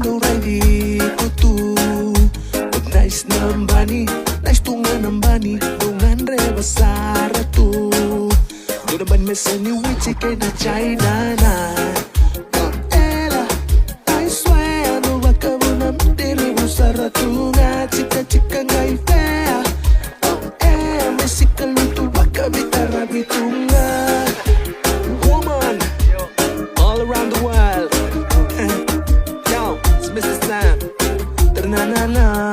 ready ko tu. Nice ng Bani, nice tunga ng Bani, tungan re basara tu. Do naman may sandwich kay na China na. Ela, I swear, no baka mo na dili mo sara tunga, chika chika ngay fea. Mesika lutu baka bitara bitunga. Woman, all around the world. Yo, it's Mr. Sam. Na-na-na.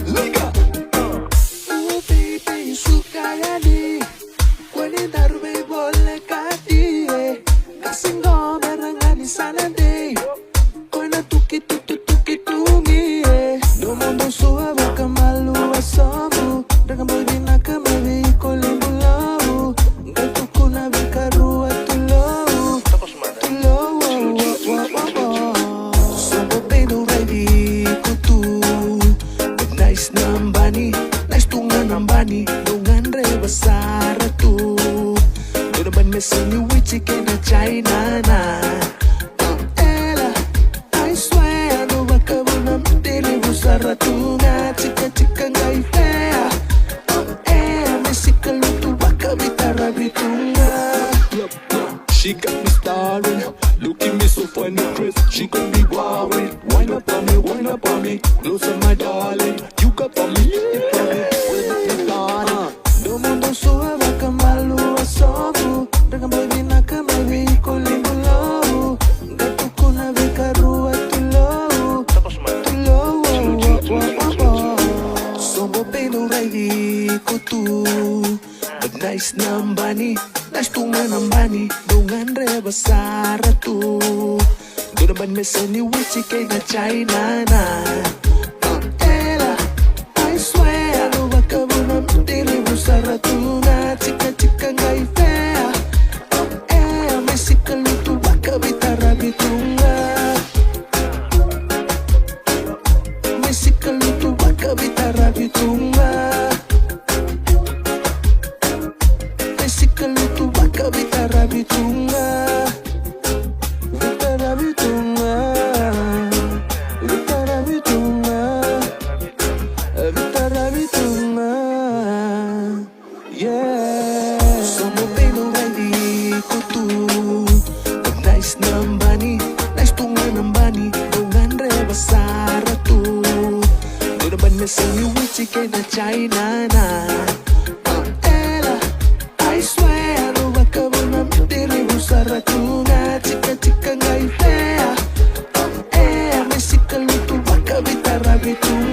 Liga. Oh baby, suka yani. Kwani darbe bolle kati. Kasing gomerangani sana day. Kona tuki tuki tuki tungi. No mundo suwa baka malu asamu. Dengan berbina kembali kolimbu lau. Gatu kuna bikaru atulau. Tulau. Nice ng Bani, nice tunga ng Bani, tungan re basara tu. Do naman may sandwich kay na China na. Ela, I swear, no baka mo na dili mo sara tunga, chika chika ngay fea. Mesika lutu baka bitara bitunga. She got me starring, looking me so funny, Chris. She got me worried. Wind up on me, close on my darling. You got for me, you got me. Do mundo suwa baka malu asabu. Dengan berbina kembali kolimbu lau. Gatu kuna bikaru atulau. Tulau. Sobo pino ready ko tu. But nice ng Bani, nice tunga ng Bani, tungan re basara tu. Do naman may sandwich kay na China na. Ela, I swear, no baka mo na dili mo sara tunga, chika chika ngay fea. Mesika lutu baka bitara bitunga. Mesika lutu baka bitara bitunga. Mesika lutu baka bitara bitunga. Bitara bitunga. Bitara bitunga. Bitara bitunga. Yeah. Somo pino ready ko tu. Nice ng Bani, nice tunga ng Bani, tungan re basara tu. Do naman may sandwich kay na China na. Ela, I swear, no baka mo na dili mo sara tunga, chika chika ngay fea. Mesika lutu baka bitara bitunga.